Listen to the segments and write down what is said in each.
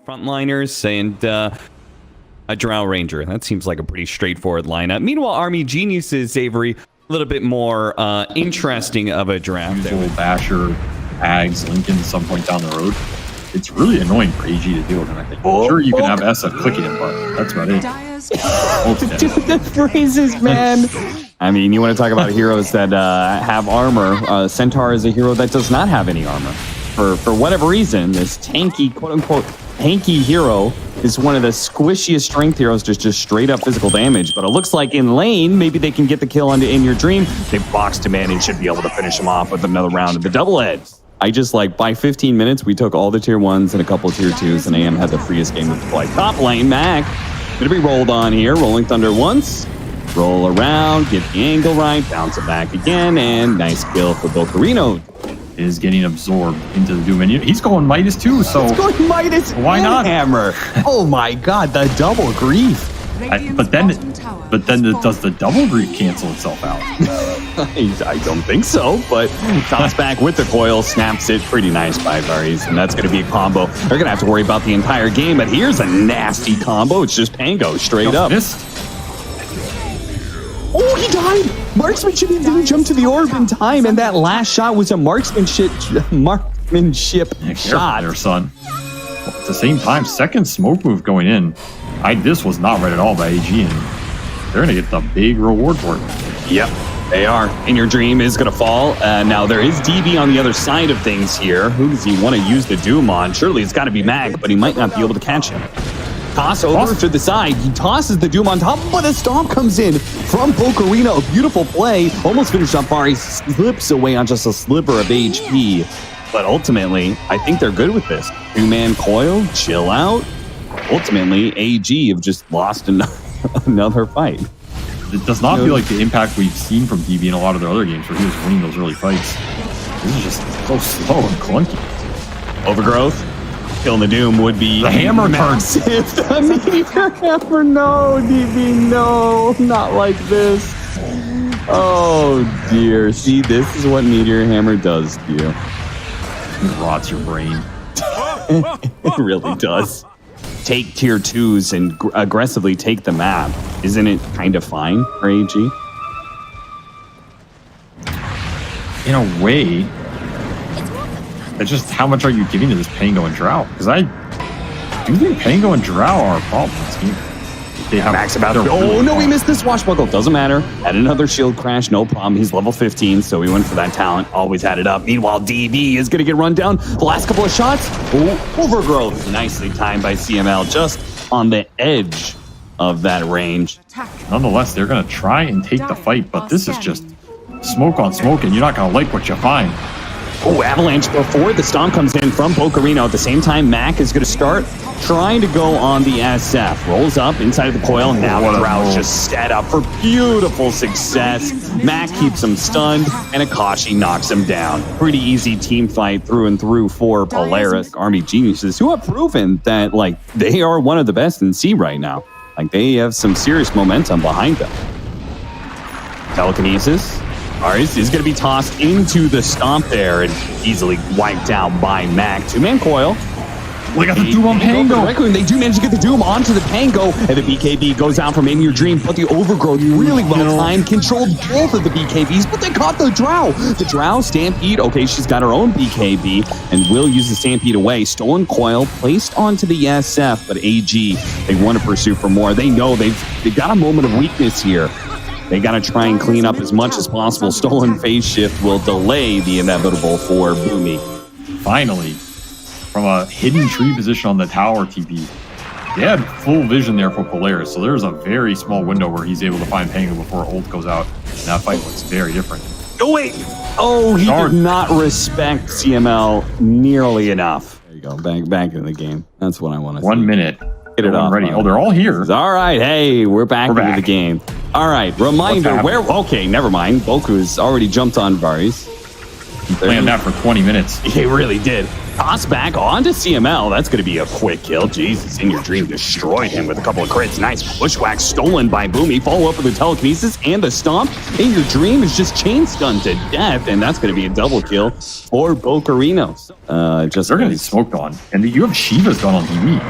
frontliners and a Drow Ranger. That seems like a pretty straightforward lineup. Meanwhile, Army Geniuses, Avery, a little bit more interesting of a draft. Usual Basher, Ags, Lincoln, some point down the road. It's really annoying for AG to deal with, and I think sure you can have SF clicking it, but that's about it. Dude, the phrases, man. I mean, you want to talk about heroes that have armor. Centaur is a hero that does not have any armor. For whatever reason, this tanky, quote-unquote, tanky hero is one of the squishiest strength heroes, just straight up physical damage. But it looks like in lane, maybe they can get the kill onto In Your Dream. They boxed him in and should be able to finish him off with another round of the double heads. I just like, by 15 minutes, we took all the tier 1s and a couple of tier 2s, and AM had the freest game to play. Top lane, Mac. Gonna be rolled on here. Rolling Thunder once. Roll around, get the angle right, bounce it back again, and nice kill for Bocarino. Is getting absorbed into the Doom, and he's going Midas too, so... He's going Midas, why not? Hammer. Oh my god, the double grief. But then does the double grief cancel itself out? I don't think so, but comes back with the coil, snaps it. Pretty nice by Varys, and that's going to be a combo. They're going to have to worry about the entire game, but here's a nasty combo. It's just Pango, straight up. Oh, he died! Marksmanship, he didn't jump to the orb in time, and that last shot was a marksmanship shot. There, son. At the same time, second smoke move going in. This was not read at all by AG, and they're going to get the big reward for it. Yep, they are. In Your Dream is going to fall. Now, there is DB on the other side of things here. Who does he want to use the Doom on? Surely it's got to be Mag, but he might not be able to catch him. Toss over to the side. He tosses the Doom on top, but a stomp comes in from Bocarino. A beautiful play. Almost finished up far. He slips away on just a sliver of HP. But ultimately, I think they're good with this. Two-man coil, chill out. Ultimately, AG have just lost another fight. It does not feel like the impact we've seen from DB in a lot of their other games where he was winning those early fights. This is just so slow and clunky. Overgrowth. Killing the Doom would be the hammer massive. The meteor hammer, no, DB, no, not like this. Oh dear. See, this is what meteor hammer does to you. It rots your brain. It really does. Take tier 2s and aggressively take the map. Isn't it kind of fine for AG? In a way. It's just how much are you giving to this Pango and Drow? Because I do think Pango and Drow are a problem in this game. They have Max about to. Oh no, we missed this swashbuckle. Doesn't matter. Had another shield crash, no problem. He's level 15, so he went for that talent. Always had it up. Meanwhile, DB is going to get run down. The last couple of shots. Oh, overgrowth. Nicely timed by CML, just on the edge of that range. Nonetheless, they're going to try and take the fight, but this is just smoke on smoke, and you're not going to like what you find. Oh, Avalanche before the stomp comes in from Bocarino. At the same time, Mac is going to start trying to go on the SF. Rolls up inside of the coil. Now Drow's just set up for beautiful success. Mac keeps him stunned, and Akashi knocks him down. Pretty easy team fight through and through for Polaris Army Geniuses, who have proven that, like, they are one of the best in C right now. Like, they have some serious momentum behind them. Telekinesis. Aris is going to be tossed into the stomp there and easily wiped out by Mac. Two-man coil. We got the Doom on Pango. And they do manage to get the Doom onto the Pango, and the BKB goes out from In Your Dream, but the Overgrowth really well timed, controlled both of the BKBs, but they caught the Drow. The Drow Stampede, okay, she's got her own BKB, and will use the Stampede away. Stolen coil placed onto the SF, but AG, they want to pursue for more. They know they've got a moment of weakness here. They got to try and clean up as much as possible. Stolen phase shift will delay the inevitable for Boomy. Finally, from a hidden tree position on the tower TP, they had full vision there for Polaris, so there's a very small window where he's able to find Pango before ult goes out, and that fight looks very different. Oh, wait! Oh, he did not respect CML nearly enough. There you go, back in the game. That's what I want to see. 1 minute. Get it off. Ready. Oh, they're all here. All right, hey, we're back into the game. All right, reminder, okay, never mind. Boku's already jumped on Varys. Playing that for 20 minutes. He really did. Toss back onto CML. That's going to be a quick kill. Jesus, In Your Dream destroyed him with a couple of crits. Nice bushwhack stolen by Boomy. Follow up with the telekinesis and the stomp. In Your Dream is just chain stunned to death, and that's going to be a double kill for Bocarino. They're going to get smoked on. And you have Shiva's gun on TV.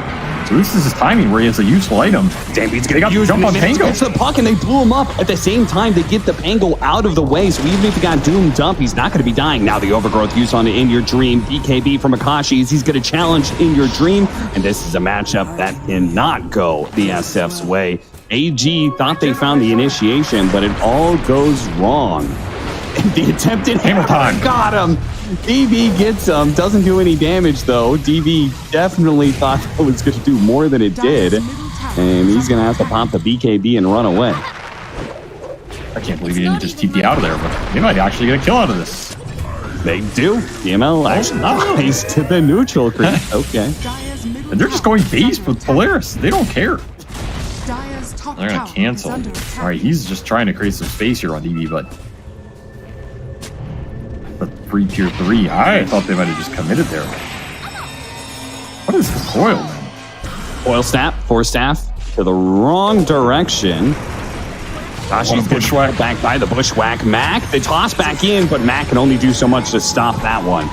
So this is his timing where he has a useful item. Damn, he's going to jump on Pango. It's the puck, and they blew him up. At the same time, they get the Pango out of the way. So even if he got doomed up, he's not going to be dying. Now the overgrowth use on In Your Dream. BKB from Akashi's. He's going to challenge In Your Dream. And this is a matchup that cannot go the SF's way. AG thought they found the initiation, but it all goes wrong. The attempted hammer time got him. DB gets him. Doesn't do any damage, though. DB definitely thought that was going to do more than it did. And he's going to have to pop the BKB and run away. I can't believe he didn't just TP out of there, but they might actually get a kill out of this. They do. DML actually nice to the neutral creep. Okay. And they're just going base with Polaris. They don't care. They're going to cancel. All right, he's just trying to create some space here on DB, but free tier 3. I thought they might have just committed there. What is this coil, man? Coil snap, force staff to the wrong direction. Kashi's bushwhack back by the bushwhack. Mac, they toss back in, but Mac can only do so much to stop that one.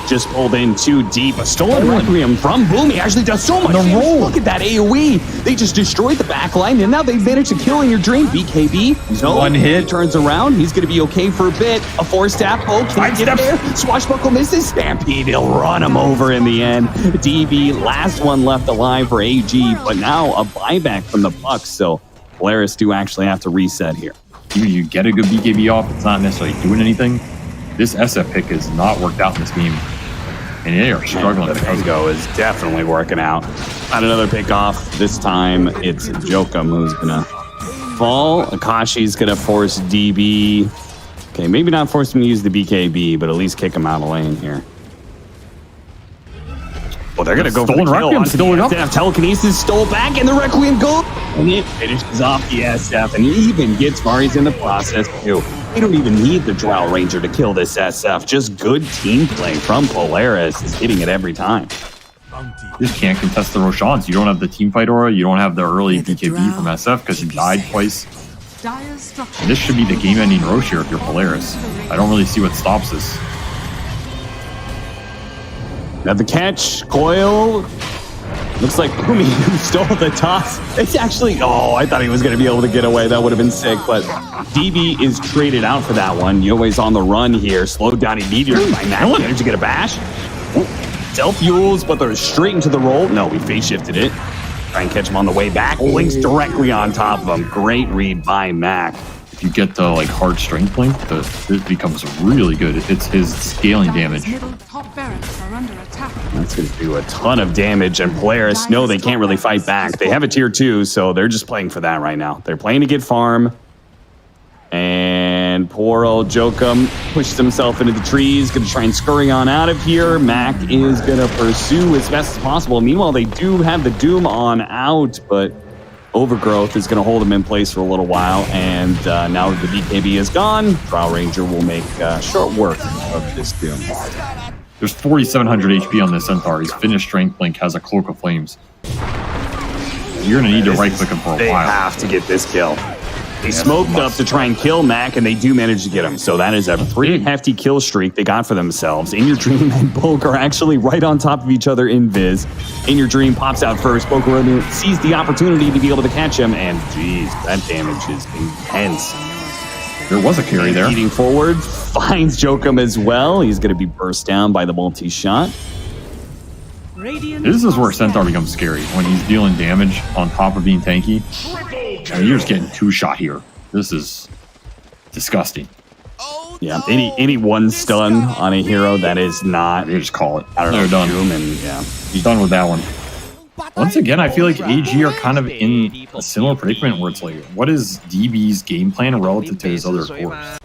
Just pulled in too deep. A stolen Requiem from Boomy actually does so much damage. Look at that AoE. They just destroyed the backline, and now they've managed to kill In Your Dream. BKB, no, one hit. Turns around. He's going to be okay for a bit. A force tap. Oh, can't get there. Swashbuckle misses. Stampede. He'll run him over in the end. DB, last one left alive for AG, but now a buyback from the Bucks. So Polaris do actually have to reset here. Even you get a good BKB off, it's not necessarily doing anything. This SF pick has not worked out in this game. And they are struggling. The Pango is definitely working out. Got another pick off. This time it's Jokum who's going to fall. Akashi's going to force DB. Okay, maybe not force him to use the BKB, but at least kick him out of lane here. Well, they're going to go for the kill. Stolen up. Telekinesis stole back, and the Requiem goes. And it finishes off the SF, and he even gets Mari's in the process, too. They don't even need the Drow Ranger to kill this SF. Just good team play from Polaris is hitting it every time. You just can't contest the Roshans. You don't have the team fight aura. You don't have the early BKB from SF because he died twice. And this should be the game-ending Rosh here if you're Polaris. I don't really see what stops this. Now the catch, Coil. Looks like Boomy stole the toss. It's actually, I thought he was going to be able to get away. That would have been sick, but DB is traded out for that one. Yoe's on the run here, slowed down immediately by Mac. Managed to get a bash. Self-fuels, but they're straight into the roll. No, we face shifted it. Try and catch him on the way back. Links directly on top of him. Great read by Mac. If you get the hard strength link, this becomes really good. It's his scaling damage. That's going to do a ton of damage, and Polaris, no, they can't really fight back. They have a tier 2, so they're just playing for that right now. They're playing to get farm, and poor old Jokum pushes himself into the trees, going to try and scurry on out of here. Mac is going to pursue as best as possible. Meanwhile, they do have the Doom on out, but Overgrowth is going to hold him in place for a little while, and now that the BKB is gone, Drow Ranger will make short work of this Doom. There's 4,700 HP on this Centaur. His finished strength link has a Cloak of Flames. You're going to need to right-click him for a while. They have to get this kill. They smoked up to try and kill Mac, and they do manage to get him. So that is a pretty hefty kill streak they got for themselves. In Your Dream and Bulk are actually right on top of each other in Viz. In Your Dream pops out first. Bulk sees the opportunity to be able to catch him, and geez, that damage is intense. There was a carry there. Leading forward, finds Jokum as well. He's going to be burst down by the multi-shot. This is where Centaur becomes scary, when he's dealing damage on top of being tanky. I mean, you're just getting two-shot here. This is disgusting. Yeah, any one stun on a hero that is not... They just call it. I don't know. They're done. And, yeah. He's done with that one. Once again, I feel like AG are kind of in a similar predicament where it's like, what is DB's game plan relative to his other cores?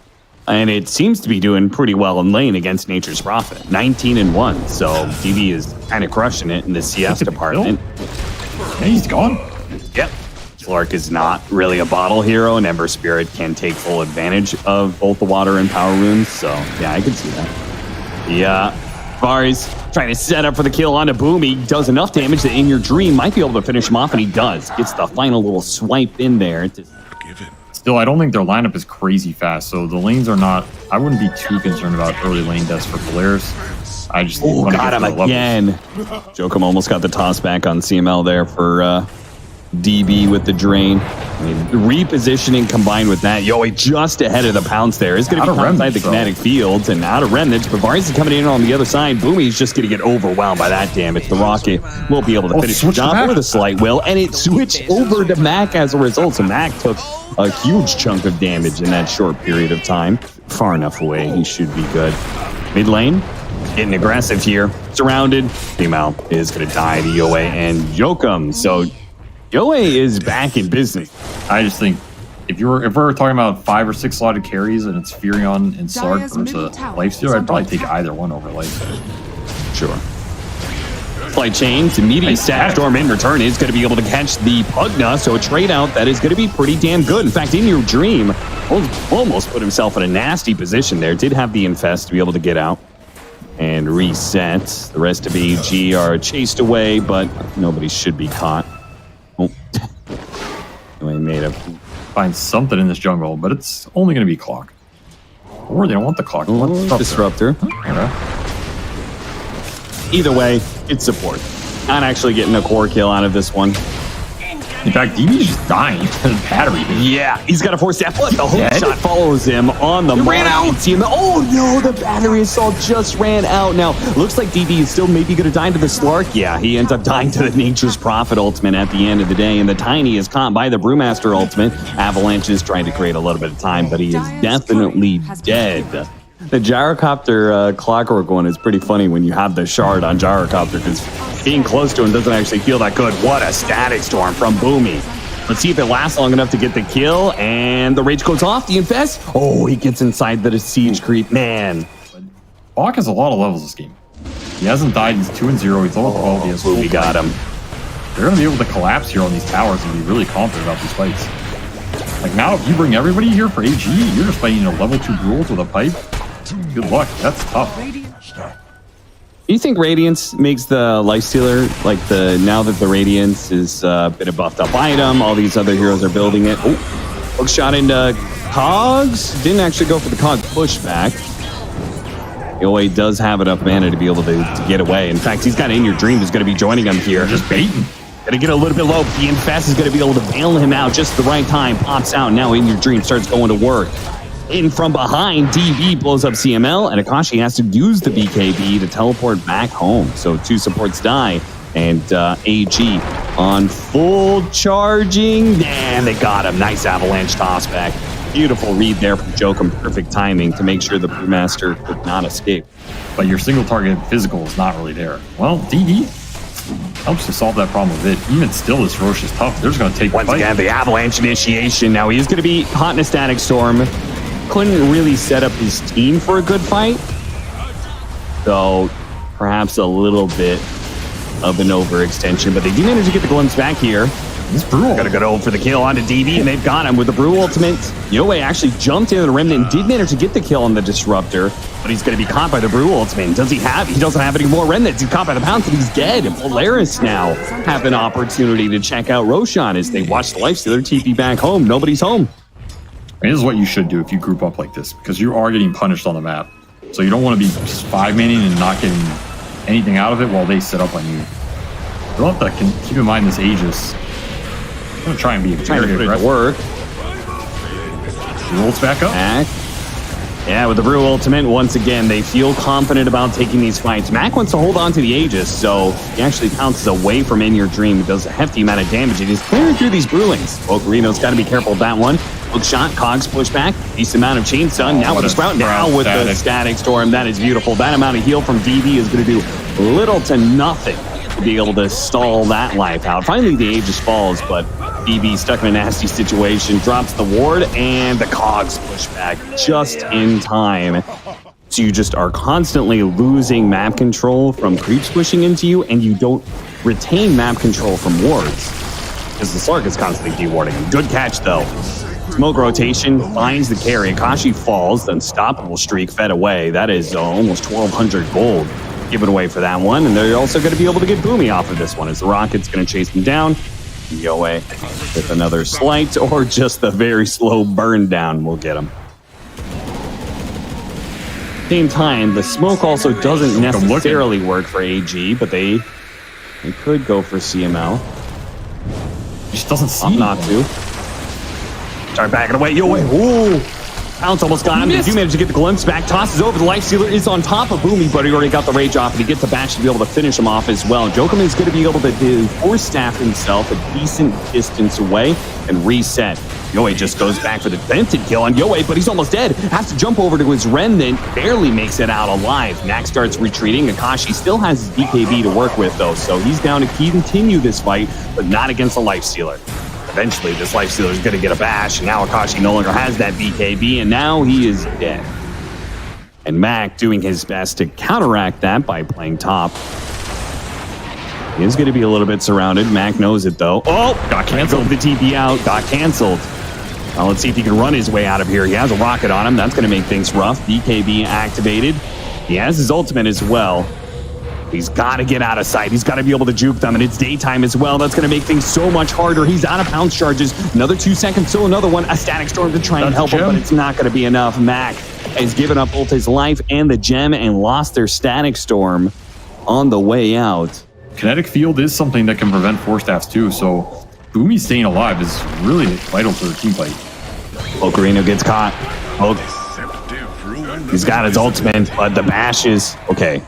And it seems to be doing pretty well in lane against Nature's Prophet. 19-1, so DB is kind of crushing it in the CS department. Yeah, he's gone. Yep. Clark is not really a bottle hero, and Ember Spirit can take full advantage of both the water and power runes, so yeah, I can see that. Yeah. Varys trying to set up for the kill onto Boomy. Does enough damage that In Your Dream might be able to finish him off, and he does. Gets the final little swipe in there. Still, I don't think their lineup is crazy fast, so the lanes are not... I wouldn't be too concerned about early lane deaths for Polaris. I just want to got him again. Jokum almost got the toss back on CML there for DB with the drain. I mean, repositioning combined with that. Yoey just ahead of the pounce there. Is going to be outside the kinetic fields and out of remnants. But Varys is coming in on the other side. Boomy's just going to get overwhelmed by that damage. The Rocket won't be able to finish the job with a slight will. And it switched over to Mac as a result. So Mac took a huge chunk of damage in that short period of time. Far enough away. He should be good. Mid lane. Getting aggressive here. Surrounded. Female is going to die to Yoey and Jokum. So Yoey is back in business. I just think if we're talking about 5 or 6 slotted carries and it's Furion and Slark versus a Lifestealer, I'd probably take either one over Lifestealer. Sure. Flight chains, immediate Static Storm in return is going to be able to catch the Pugna, so a trade out that is going to be pretty damn good. In fact, In Your Dream almost put himself in a nasty position there. Did have the Infest to be able to get out and reset. The rest of AG are chased away, but nobody should be caught. Oh. We made a find something in this jungle, but it's only going to be clock. Or they don't want the clock. They want disruptor. Okay. Either way, it's support. Not actually getting a core kill out of this one. In fact, DB's just dying to the battery. Yeah, he's got a 4-step, but the hook shot follows him on the mark. Oh no, the battery assault just ran out. Now, looks like DB is still maybe going to die to the Slark. Yeah, he ends up dying to the Nature's Prophet ultimate at the end of the day, and the Tiny is caught by the Brewmaster ultimate. Avalanche is trying to create a little bit of time, but he is definitely dead. The Gyrocopter clockwork one is pretty funny when you have the shard on Gyrocopter, because being close to him doesn't actually feel that good. What a Static Storm from Boomy. Let's see if it lasts long enough to get the kill, and the Rage goes off. The Infest. Oh, he gets inside the Siege Creep. Man. Hawk has a lot of levels this game. He hasn't died. He's 2-0. He's level 12. He has Boomy got him. They're going to be able to collapse here on these towers and be really confident about these fights. Like now, if you bring everybody here for AG, you're just fighting level 2 Gruels with a pipe. Good luck. That's tough. Do you think Radiance makes the Lifestealer, like now that the Radiance is a bit of buffed up item, all these other heroes are building it. Oh, hook shot into Cogs. Didn't actually go for the Cog pushback. Yoey does have enough mana to be able to get away. In fact, he's got In Your Dream who's going to be joining him here. Just baiting. Gonna get a little bit low. The Infest is going to be able to bail him out just at the right time. Pops out. Now In Your Dream starts going to work. In from behind, DB blows up CML, and Akashi has to use the BKB to teleport back home. So 2 supports die, and AG on full charging. Man, they got him. Nice Avalanche toss back. Beautiful read there from Jokum. Perfect timing to make sure the Brewmaster could not escape. But your single target physical is not really there. Well, DB helps to solve that problem a bit. Even still, this Roche is tough. They're just going to take once again the Avalanche initiation. Now he's going to be caught in a Static Storm. Couldn't really set up his team for a good fight, so perhaps a little bit of an overextension, but they do manage to get the glimpse back here. This Brew gotta go for the kill onto DB, and they've got him with the Brew ultimate. Yoey actually jumped into the Remnant and did manage to get the kill on the Disruptor, but he's gonna be caught by the Brew ultimate. Does he have? He doesn't have any more Remnants. He's caught by the Pounce, and he's dead. And Polaris now have an opportunity to check out Roshan as they watch the Lifestealer TP back home. Nobody's home. This is what you should do if you group up like this, because you are getting punished on the map. So you don't want to be just 5-manning and not getting anything out of it while they set up on you. You'll have to keep in mind this Aegis. I'm going to try and be very aggressive. Work. Rolls back up. Yeah, with the Brew ultimate, once again, they feel confident about taking these fights. Mac wants to hold on to the Aegis, so he actually pounces away from In Your Dream. He does a hefty amount of damage, and he's clearing through these Brewlings. Ocarino's got to be careful with that one. Hook shot, Cogs push back, decent amount of chain stun. Now with the Sprout, now with the Static Storm. That is beautiful. That amount of heal from DB is going to do little to nothing to be able to stall that life out. Finally, the Aegis falls, but DB stuck in a nasty situation, drops the ward, and the Cogs push back just in time. So you just are constantly losing map control from creeps pushing into you, and you don't retain map control from wards, because the Slark is constantly dewarding him. Good catch, though. Smoke rotation finds the carry. Akashi falls. The unstoppable streak fed away. That is almost 1,200 gold given away for that one. And they're also going to be able to get Boomy off of this one as the Rocket's going to chase him down. Yoe with another slight or just the very slow burn down will get him. Same time, the smoke also doesn't necessarily work for AG, but they could go for CML. Just doesn't see not to. Start backing away. Yo, wait. Ooh. Pounce almost got him. They do manage to get the glimpse back. Tosses over. The Life Stealer is on top of Boomy, but he already got the rage off, and he gets the bash to be able to finish him off as well. Jokum is going to be able to do force staff himself a decent distance away and reset. Yoe just goes back for the defensive kill on Yoe, but he's almost dead. Has to jump over to his remnant. Barely makes it out alive. Max starts retreating. Akashi still has his BKB to work with, though, so he's down to continue this fight, but not against the Life Stealer. Eventually, this Life Stealer is going to get a bash, and now Akashi no longer has that BKB, and now he is dead. And Mac doing his best to counteract that by playing top. He is going to be a little bit surrounded. Mac knows it, though. Oh, got canceled. The TP out, got canceled. Now let's see if he can run his way out of here. He has a rocket on him. That's going to make things rough. BKB activated. He has his ultimate as well. He's got to get out of sight. He's got to be able to juke them, and it's daytime as well. That's going to make things so much harder. He's out of pounce charges. Another 2 seconds, still another one. A static storm to try and help him, but it's not going to be enough. Mac has given up both his life and the gem and lost their static storm on the way out. Kinetic field is something that can prevent force staffs too, so Boomy staying alive is really vital to the team fight. Ocarina gets caught. He's got his ultimate, but the bashes. Okay.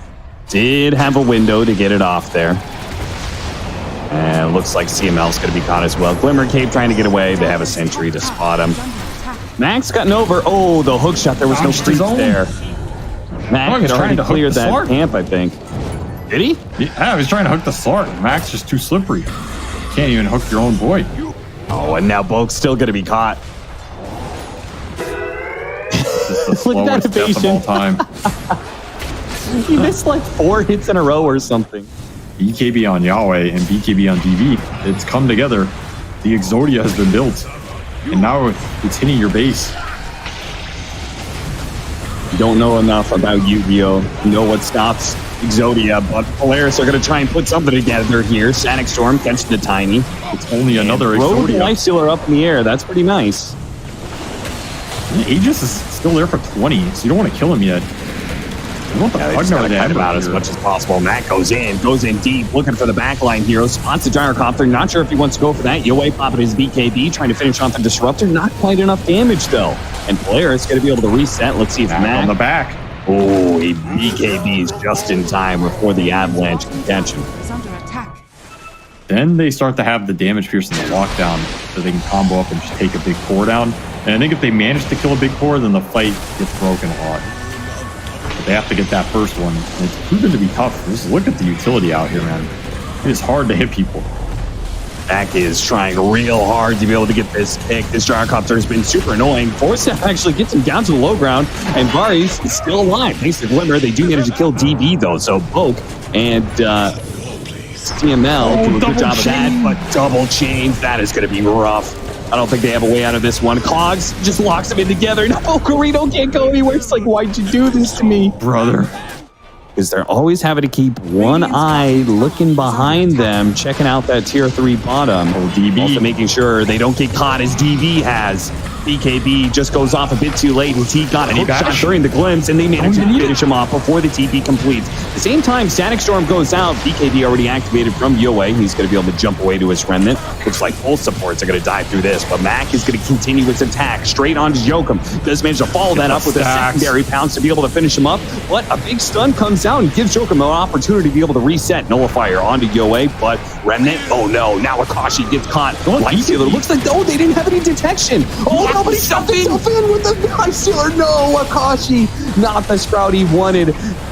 Did have a window to get it off there. And it looks like CML's going to be caught as well. Glimmer Cape trying to get away. They have a sentry to spot him. Max gotten over. Oh, the hook shot. There was no creep there. Max had already cleared that camp, I think. Did he? Yeah, he was trying to hook the Slark. Max just too slippery. Can't even hook your own boy. Oh, and now Bulk's still going to be caught. This is the slowest death of all time. He missed like 4 hits in a row or something. BKB on Yahweh and BKB on DV. It's come together. The Exodia has been built. And now it's hitting your base. You don't know enough about Yu-Gi-Oh! You know what stops Exodia, but Polaris are going to try and put something together here. Static Storm catches the Tiny. It's only another Exodia. Exodia. Life Stealer up in the air. That's pretty nice. Aegis is still there for 20, so you don't want to kill him yet. You want the Pugner to cut him out as much as possible. Matt goes in deep, looking for the backline hero. Spots the Gyrocopter. Not sure if he wants to go for that. Yoe popping his BKB, trying to finish off the Disruptor. Not quite enough damage, though. And Polaris going to be able to reset. Let's see if Matt on the back. Oh, he BKBs just in time before the Avalanche can catch him. Then they start to have the damage pierce in the lockdown so they can combo up and just take a big core down. And I think if they manage to kill a big core, then the fight gets broken a lot. But they have to get that first one. And it's proven to be tough. Just look at the utility out here, man. It is hard to hit people. Mac is trying real hard to be able to get this kick. This Gyrocopter has been super annoying. Forcestep actually gets him down to the low ground, and Varys is still alive. Thanks to Glimmer, they do manage to kill DB, though. So Boke and CML do a good job of that, but double chains, that is going to be rough. I don't think they have a way out of this one. Cogs just locks them in together. No, Corino can't go anywhere. It's like, why'd you do this to me? Brother. Because they're always having to keep one eye looking behind them, checking out that tier 3 bottom. DB. Also making sure they don't get caught as DV has. BKB just goes off a bit too late, and T got a hook shot during the glimpse, and they managed to finish him off before the TP completes. At the same time, Static Storm goes out. BKB already activated from Yoe. He's going to be able to jump away to his remnant. Looks like both supports are going to die through this, but Mac is going to continue its attack straight onto Jokum. Does manage to follow that up with a secondary pounce to be able to finish him up, but a big stun comes out and gives Jokum an opportunity to be able to reset. Nullifier onto Yoe, but remnant, oh no, now Akashi gets caught. Life Stealer looks like, oh, they didn't have any detection. Oh, nobody stuffed himself in with the Life Stealer. No, Akashi, not the Sprout he wanted.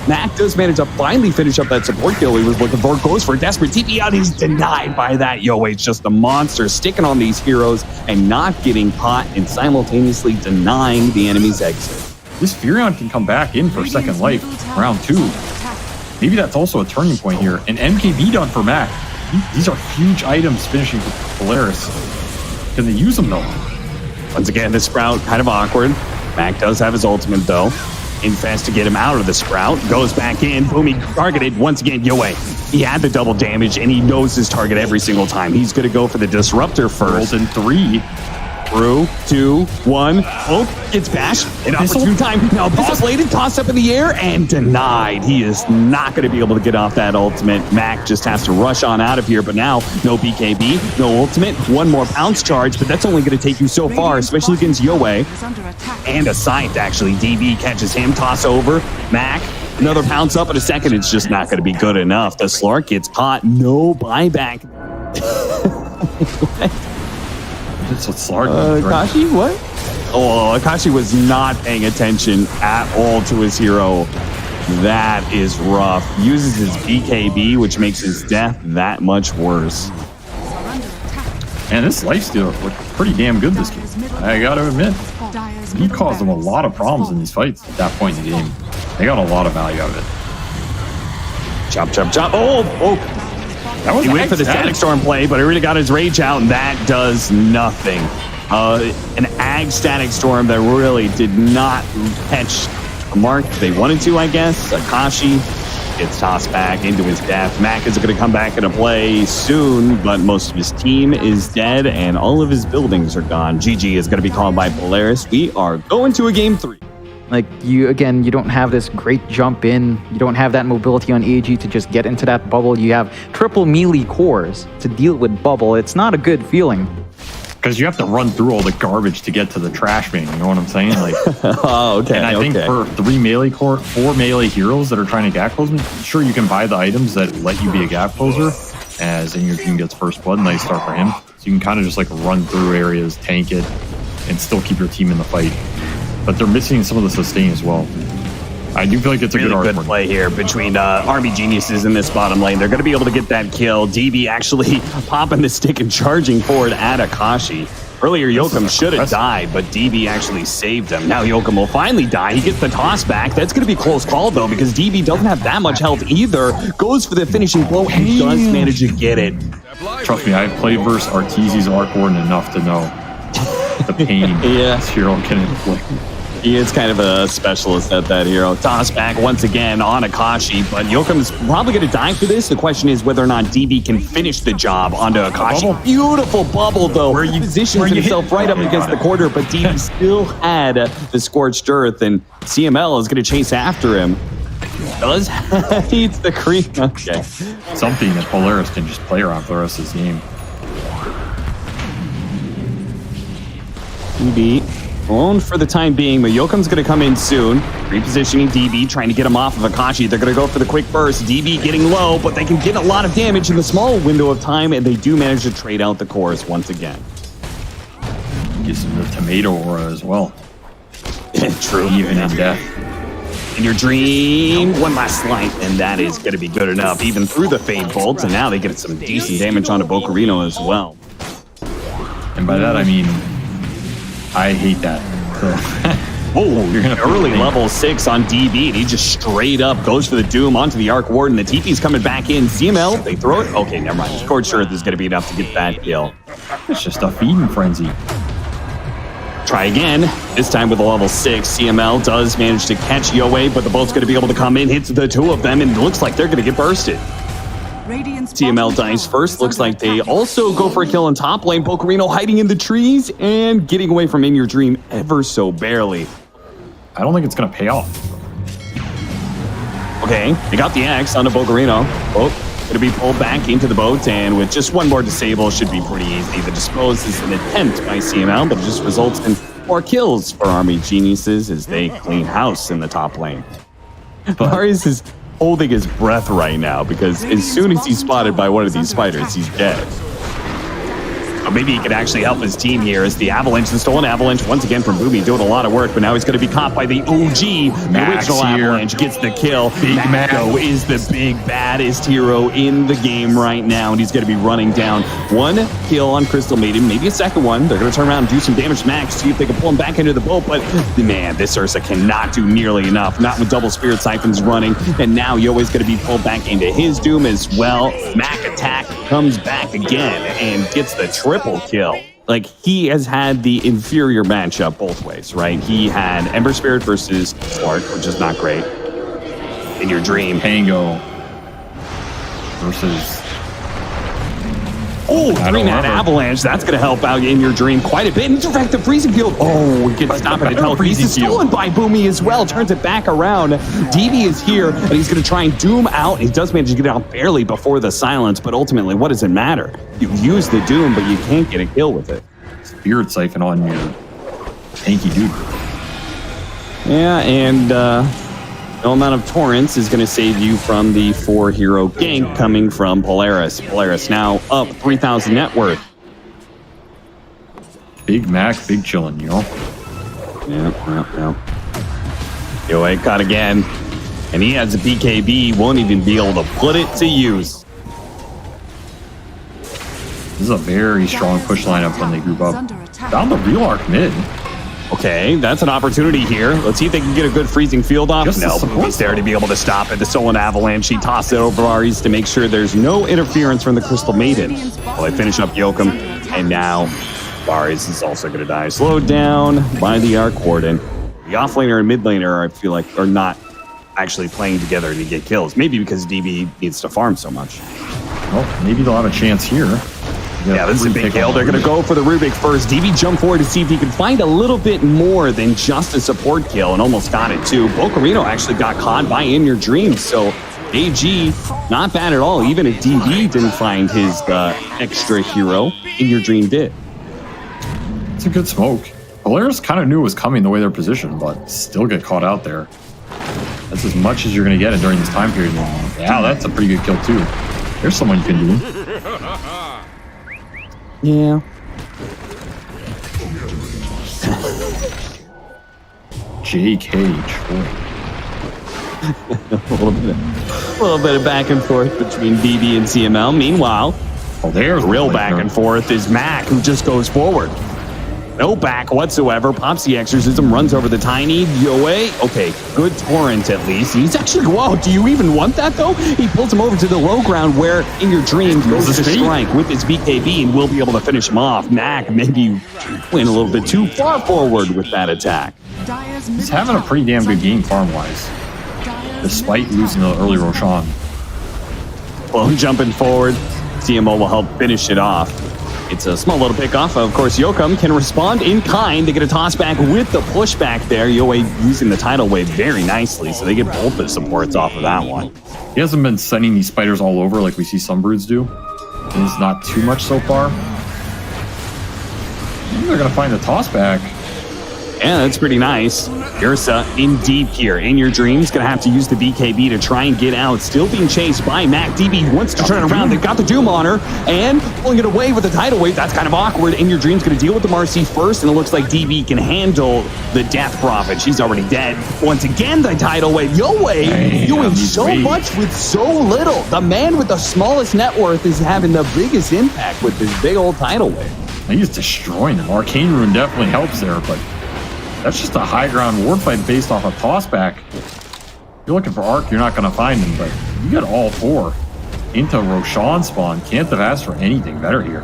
Mac does manage to finally finish up that support kill he was looking for. Goes for a desperate TP out. He's denied by that. Yoe's just a monster, sticking on these heroes and not getting caught and simultaneously denying the enemy's exit. This Furion can come back in for second life, round 2. Maybe that's also a turning point here. An MKB done for Mac. These are huge items finishing for Polaris. Can they use them though? Once again, the Sprout kind of awkward. Mac does have his ultimate, though. Infest to get him out of the Sprout. Goes back in. Boomie targeted. Once again, Yoei. He had the double damage, and he knows his target every single time. He's going to go for the Disruptor first. In 3. Through, 2, 1. Oh, gets bashed. An opportune time. Now, pixelated, tossed up in the air, and denied. He is not going to be able to get off that ultimate. Mac just has to rush on out of here, but now, no BKB, no ultimate. One more bounce charge, but that's only going to take you so far, especially against Yoei. And a Scythe, actually. DB catches him, toss over. Mac, another pounce up in a second. It's just not going to be good enough. The Slark gets caught. No buyback. That's what Slark Akashi, what? Oh, Akashi was not paying attention at all to his hero. That is rough. Uses his BKB, which makes his death that much worse. Man, this lifesteal looked pretty damn good this game. I gotta admit. He caused them a lot of problems in these fights at that point in the game. They got a lot of value out of it. Chop, chop, chop. Oh! He went for the Static Storm play, but he really got his rage out, and that does nothing. An Ag Static Storm that really did not catch a mark they wanted to, I guess. Akashi gets tossed back into his death. Mac is going to come back into play soon, but most of his team is dead, and all of his buildings are gone. GG is going to be called by Polaris. We are going to a game 3. Like, you don't have this great jump in. You don't have that mobility on AG to just get into that bubble. You have triple melee cores to deal with bubble. It's not a good feeling. Because you have to run through all the garbage to get to the trash man. You know what I'm saying? Like, oh, okay. And I think for 4 melee heroes that are trying to gap close me, sure, you can buy the items that let you be a gap closer, as inyourdream gets first blood. Nice start for him. So you can kind of just like run through areas, tank it, and still keep your team in the fight. But they're missing some of the sustain as well. I do feel like it's a really good play here between Army Geniuses in this bottom lane. They're going to be able to get that kill. DB actually popping the stick and charging forward at Akashi. Earlier, Yokum should have died, but DB actually saved him. Now Yokum will finally die. He gets the toss back. That's going to be a close call, though, because DB doesn't have that much health either. Goes for the finishing blow and does manage to get it. Trust me, I've played versus Arteezy's Arc Warden enough to know the pain this hero can inflict. He is kind of a specialist at that hero. Toss back once again on Akashi, but Yokum's probably going to die for this. The question is whether or not DB can finish the job onto Akashi. Beautiful bubble, though. Where he positions himself right up against the corner, but DB still had the Scorched Earth, and CML is going to chase after him. Does eats the cream. Okay. Something that Polaris can just play around for the rest of this game. DB owned for the time being, but Yokum's going to come in soon. Repositioning DB, trying to get him off of Akashi. They're going to go for the quick burst. DB getting low, but they can get a lot of damage in the small window of time, and they do manage to trade out the cores once again. Get some of the tomato aura as well. True. Even in death. inyourdream, one last slight, and that is going to be good enough, even through the Fade Bolt, and now they get some decent damage onto Bocarino as well. And by that, I mean, I hate that. Oh, you're gonna early level 6 on DB, and he just straight up goes for the Doom onto the Arc Warden. The TP's coming back in. CML, they throw it. Okay, never mind. Scorched Earth is going to be enough to get that kill. It's just a feeding frenzy. Try again, this time with a level 6. CML does manage to catch Yoei, but the bolt's going to be able to come in, hits the two of them, and it looks like they're going to get bursted. CML dies first. Looks like they also go for a kill in top lane. Bocarino hiding in the trees and getting away from inyourdream ever so barely. I don't think it's going to pay off. Okay, they got the axe onto Bocarino. Boat going to be pulled back into the boat, and with just one more disable, should be pretty easy. The dispose is an attempt by CML, but it just results in 4 kills for Army Geniuses as they clean house in the top lane. Marius is holding his breath right now because as soon as he's spotted by one of these spiders, he's dead. Or maybe he could actually help his team here as the Avalanche, the stolen Avalanche, once again from Boomy, doing a lot of work, but now he's going to be caught by the OG. The original Avalanche gets the kill. Big Mago is the big baddest hero in the game right now, and he's going to be running down 1 kill on Crystal Maiden, maybe a second one. They're going to turn around and do some damage to Max, see if they can pull him back into the boat, but man, this Ursa cannot do nearly enough, not with double Spirit Siphons running, and now Yoei's going to be pulled back into his Doom as well. Mac attack comes back again and gets the triple kill. like, he has had the inferior matchup both ways, right? He had Ember Spirit versus Slark, which is not great. In your dream. Pango versus... Oh, Dream had Avalanche. That's going to help out in your dream quite a bit. In fact, the freezing field. Oh, we can stop it. Telekinesis stolen by Boomy as well. Turns it back around. DB is here, and he's going to try and doom out. He does manage to get out barely before the silence, but ultimately, what does it matter? You use the doom, but you can't get a kill with it. Spirit Siphon on your tanky dude. Yeah, and no amount of torrents is going to save you from the 4-hero gank coming from Polaris. Polaris now up 3,000 net worth. Big Mac, big chillin', you know? Yeah. Yoa caught again. And he has a BKB, won't even be able to put it to use. This is a very strong push lineup when they group up. Down the real arc mid. Okay, that's an opportunity here. Let's see if they can get a good freezing field off. No, Boomy's there to be able to stop it. The Stolen Avalanche, he tossed it over Aries to make sure there's no interference from the Crystal Maiden. Well, they finish up Yoakum, and now Aries is also going to die. Slowed down by the Arc Warden. The offlaner and mid laner, I feel like, are not actually playing together to get kills. Maybe because DB needs to farm so much. Well, maybe they'll have a chance here. Yeah, this is a big kill. They're going to go for the Rubik first. DB jumped forward to see if he could find a little bit more than just a support kill, and almost got it too. Bocarino actually got caught by In Your Dream, so AG, not bad at all. Even if DB didn't find his extra hero, In Your Dream did. It's a good smoke. Polaris kind of knew it was coming the way they're positioned, but still get caught out there. That's as much as you're going to get it during this time period. Yeah, that's a pretty good kill too. There's someone you can do. Yeah. JK Troy. a little bit of back and forth between DB and CML. Meanwhile, there's real back and forth is Mac, who just goes forward. No back whatsoever. Pops the Exorcism, runs over the Tiny. Yoa. Okay, good torrent at least. He's actually, whoa, do you even want that though? He pulls him over to the low ground where In Your Dream goes to strike with his BKB and will be able to finish him off. Mac maybe went a little bit too far forward with that attack. He's having a pretty damn good game farm-wise, despite losing the early Roshan. Well, jumping forward, CMO will help finish it off. It's a small little pickoff. Of course, Yoakum can respond in kind. They get a toss back with the pushback there. Yoa using the tidal wave very nicely, so they get both the supports off of that one. He hasn't been sending these spiders all over like we see some broods do. It's not too much so far. Maybe they're going to find the toss back. Yeah, that's pretty nice. Ursa in deep here. In Your Dream's going to have to use the BKB to try and get out. Still being chased by Mac. DB wants to turn around. They've got the Doom on her and pulling it away with the tidal wave. That's kind of awkward. In Your Dream's going to deal with the Marcy first, and it looks like DB can handle the Death Prophet. She's already dead. Once again, the tidal wave. Yoa doing so much with so little. The man with the smallest net worth is having the biggest impact with this big old tidal wave. He's destroying them. Arcane Rune definitely helps there, but that's just a high ground ward fight based off a tossback. If you're looking for Arc, you're not going to find him, but you got all four into Roshan spawn. Can't have asked for anything better here.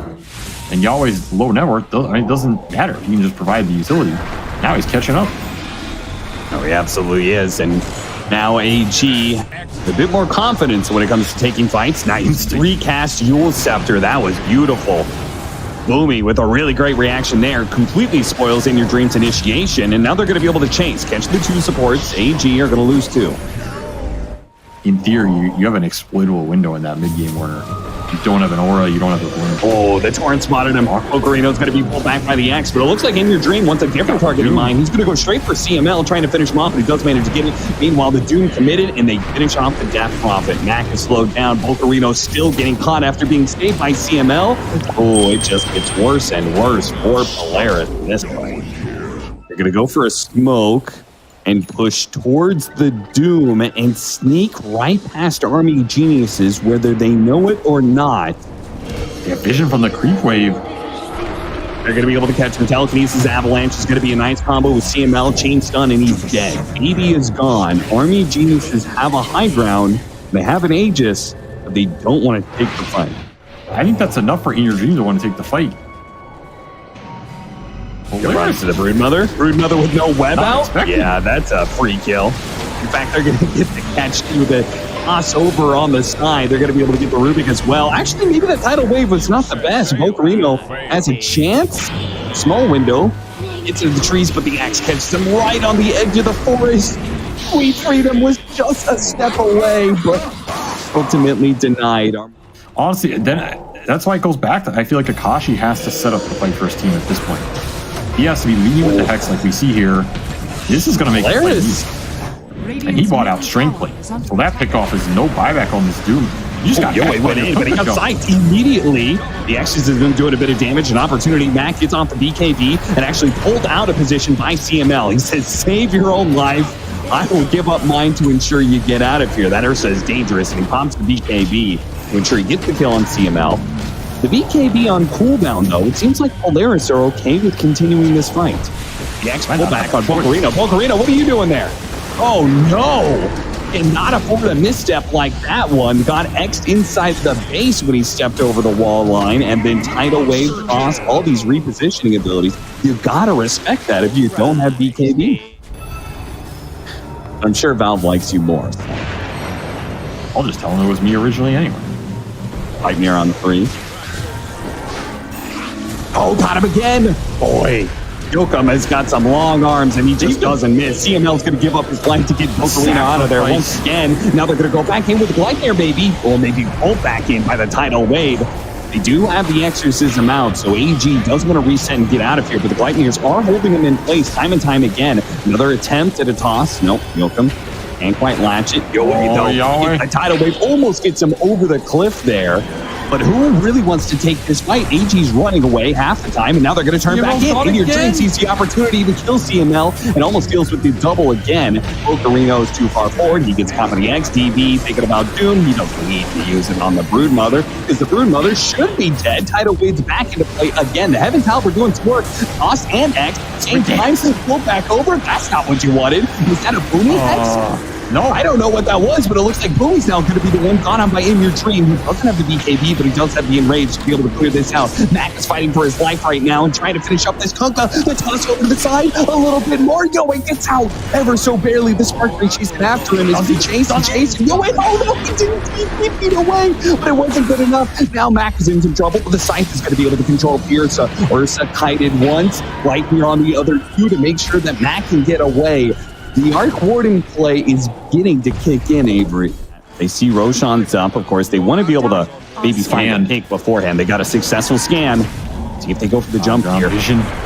And Yahweh's low net worth, it doesn't matter. You can just provide the utility. Now he's catching up. Oh, he absolutely is. And now AG, a bit more confidence when it comes to taking fights. Nice recast Yule Scepter. That was beautiful. Boomy with a really great reaction there. Completely spoils In Your Dream's initiation. And now they're going to be able to chase. Catch the two supports. AG are going to lose two. In theory, you have an exploitable window in that mid-game where you don't have an aura, you don't have the blink. Oh, the Torrent spotted him. Ocarino's going to be pulled back by the X, but it looks like In Your Dream wants a different target in mind. He's going to go straight for CML, trying to finish him off, but he does manage to get it. Meanwhile, the Doom committed, and they finish off the Death Prophet. Mac is slowed down. Bocarino still getting caught after being stayed by CML. Oh, it just gets worse and worse for Polaris in this fight. They're going to go for a smoke and push towards the Doom and sneak right past Army Geniuses, whether they know it or not. They have vision from the creep wave. They're going to be able to catch him. Telekinesis Avalanche is going to be a nice combo with CML, Chain Stun, and he's dead. BB is gone. Army Geniuses have a high ground. They have an Aegis, but they don't want to take the fight. I think that's enough for In Your Dream to want to take the fight. Runs to the Broodmother. Broodmother with no web Not out. expected. Yeah, that's a free kill. In fact, they're going to get the catch to the toss over on the side. They're going to be able to get the Rubik as well. Actually, maybe the tidal wave was not the best. Bocarino has a chance. Small window. Gets into the trees, but the axe catches him right on the edge of the forest. Sweet Freedom was just a step away, but ultimately denied. Honestly, then that's why it goes back to, I feel like Akashi has to set up the fight for his team at this point. He has to be leading with the Hex like we see here. This is going to make it play easy. And he bought out Strength Plate. So that pickoff is no buyback on this Doom. You just got He went in, but he got psyched immediately. The X's has been doing a bit of damage. An opportunity. Mac gets off the BKB and actually pulled out of position by CML. He says, save your own life. I will give up mine to ensure you get out of here. That Ursa is dangerous, and he pops the BKB to ensure he gets the kill on CML. The BKB on cooldown, though, it seems like Polaris are okay with continuing this fight. The X pull back on Bocarino. Bocarino, what are you doing there? Oh, no! And not afford a misstep like that one. Got X'd inside the base when he stepped over the wall line, and then tidal wave toss, all these repositioning abilities. You gotta respect that if you don't have BKB. I'm sure Valve likes you more. I'll just tell him it was me originally anyway. Nightmare on the 3. Oh, got him again. Boy, Yokum has got some long arms and he just doesn't miss. CML's going to give up his life to get Bocarino out of there once again. Now they're going to go back in with the Gleipnir, baby. Or maybe pulled back in by the tidal wave. They do have the exorcism out, so AG does want to reset and get out of here, but the Gleipnirs are holding him in place time and time again. Another attempt at a toss. Nope, Yokum can't quite latch it. A tidal wave almost gets him over the cliff there. But who really wants to take this fight? AG's running away half the time, and now they're going to turn back in. inyourdream sees the opportunity to kill CML and almost deals with the double again. Bocarino is too far forward. He gets caught by the X. DB thinking about Doom. He doesn't need to use it on the Broodmother, because the Broodmother should be dead. Tidal waves back into play again. The Heaven's Helper doing some work. Toss and X. Same time, pulled back over. That's not what you wanted. Was that a Boomy X? No, I don't know what that was, but it looks like Boomy's now going to be the one gone on by inyourdream, who doesn't have the BKB, but he does have the Enrage to be able to clear this out. Mac is fighting for his life right now and trying to finish up this Kunkka. The toss over to the side, a little bit more. Yoey gets out ever so barely. The Spark Ray chasing after him as he chasing. Yoey, oh no, he didn't keep feet away, but it wasn't good enough. Now Mac is in some trouble, but the Scythe is going to be able to control Ursa. Ursa kited once, Gleipnir on the other two to make sure that Mac can get away. The Arc Warden play is getting to kick in, Avery. They see Roshan's up. Of course, they want to be able to maybe find a pick beforehand. They got a successful scan. See if they go for the jump here.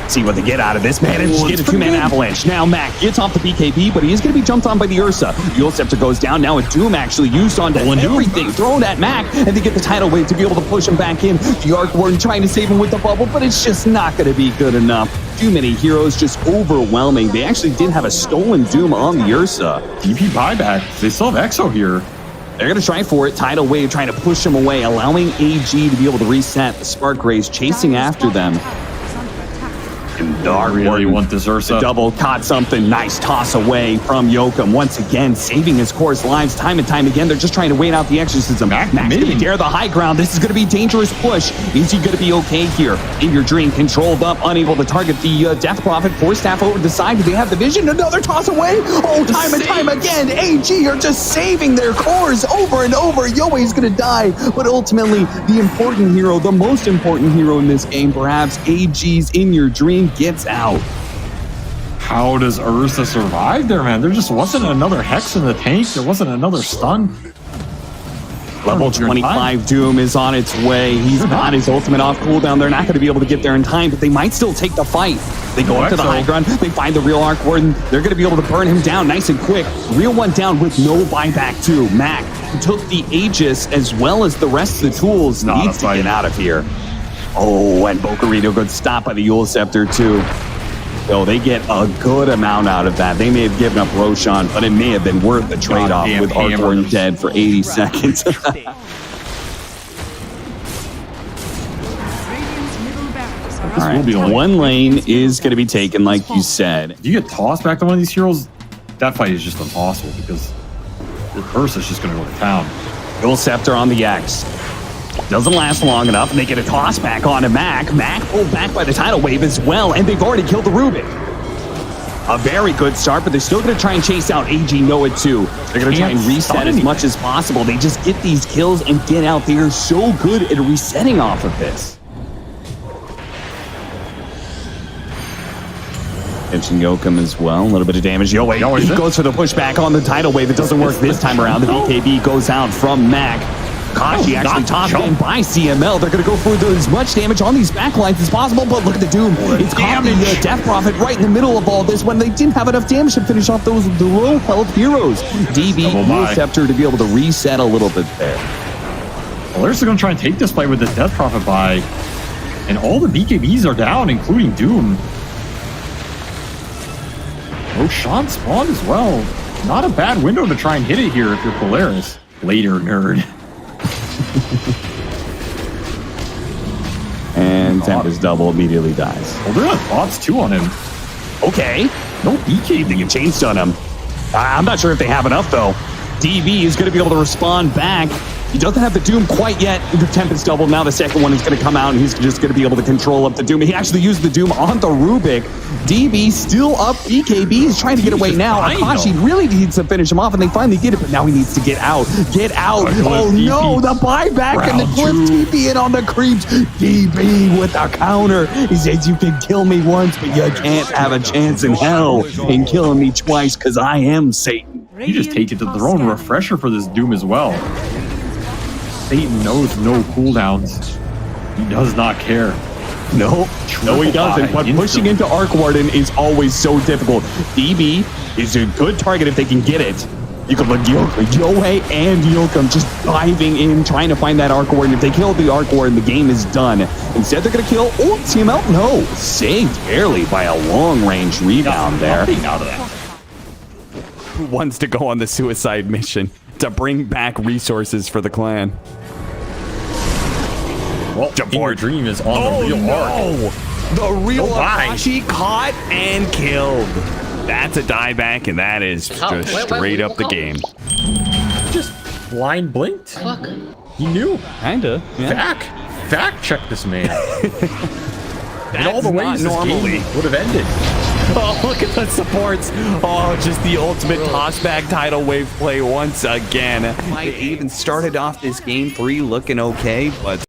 See what they get out of this. Manage to get a 2-man avalanche. Now Mac gets off the BKB, but he is going to be jumped on by the Ursa. The Scepter goes down. Now a Doom actually used onto everything. Thrown at Mac, and they get the tidal wave to be able to push him back in. The Arc Warden trying to save him with the bubble, but it's just not going to be good enough. Too many heroes, just overwhelming. They actually did have a stolen Doom on the Ursa. DP buyback. They still have Exo here. They're going to try for it. Tidal wave trying to push him away, allowing AG to be able to reset. The Spark Rays chasing after them. And I really want this Ursa. Double caught something. Nice toss away from Yokum. Once again, saving his core's lives time and time again. They're just trying to wait out the exorcism. Mac's going to dare the high ground. This is going to be a dangerous push. Is he going to be okay here? inyourdream controlled up, unable to target the Death Prophet. Force staff over to the side. Do they have the vision? Another toss away. Oh, time and time again. AG are just saving their cores over and over. Yoey's going to die. But ultimately, the important hero, the most important hero in this game, perhaps AG's inyourdream, gets out. How does Ursa survive there, man? There just wasn't another Hex in the tank. There wasn't another stun. Level 25 Doom is on its way. He's got his ultimate off cooldown. They're not going to be able to get there in time, but they might still take the fight. They go up to the high ground. They find the real Arc Warden. They're going to be able to burn him down nice and quick. Real one down with no buyback too. Mac took the Aegis as well as the rest of the tools. Needs to get out of here. Oh, and Bocarino got stopped by the Yule Scepter too. So they get a good amount out of that. They may have given up Roshan, but it may have been worth the trade-off with Arc Warden dead for 80 seconds. All right, one lane is going to be taken, like you said. If you get tossed back to one of these heroes, that fight is just impossible because Ursa's just going to go to town. Yule Scepter on the X. Doesn't last long enough, and they get a toss back onto Mac. Mac pulled back by the tidal wave as well, and they've already killed the Rubik. A very good start, but they're still going to try and chase out AG Noah too. They're going to try and reset as much as possible. They just get these kills and get out. They are so good at resetting off of this. Pitching Yokum as well. A little bit of damage. Yo, wait, he goes for the pushback on the tidal wave. It doesn't work this time around. The BKB goes out from Mac. Kashi actually tossed in by CML. They're going to go for as much damage on these backlines as possible, but look at the Doom. It's caught the Death Prophet right in the middle of all this when they didn't have enough damage to finish off the low health heroes. DB Scepter to be able to reset a little bit there. Polaris are going to try and take this fight with the Death Prophet by, and all the BKBs are down, including Doom. Roshan spawned as well. Not a bad window to try and hit it here if you're Polaris. Later, nerd. And Tempest double immediately dies. Well, they're on bots too on him. Okay. No BK. They can chain stun him. I'm not sure if they have enough though. DB is going to be able to respond back. He doesn't have the Doom quite yet. The Tempest double. Now the second one is going to come out, and he's just going to be able to control up the Doom. He actually used the Doom on the Rubik. DB still up. BKB is trying to get away now. Akashi really needs to finish him off, and they finally get it, but now he needs to get out. Get out. Oh no, the buyback and the cliff TP in on the creeps. DB with a counter. He says, you can kill me once, but you can't have a chance in hell in killing me twice, because I am Satan. You just take it to the throne. Refresher for this Doom as well. Satan knows no cooldowns. He does not care. No, he doesn't. But pushing into Arc Warden is always so difficult. DB is a good target if they can get it. You can look Yohei and Yokum just diving in, trying to find that Arc Warden. If they kill the Arc Warden, the game is done. Instead, they're going to kill CML. No, saved barely by a long-range rebound there. Out of that. Who wants to go on the suicide mission to bring back resources for the clan? Well, inyourdream is on the real arc. The real Akashi caught and killed. That's a dieback, and that is just straight up the game. Just blind blinked. Fuck. He knew. Kinda. Yeah. Fact check this man. In all the ways not normally this game would have ended. Oh, look at the supports. Oh, just the ultimate tossback tidal wave play once again. Might even started off this game 3 looking okay, but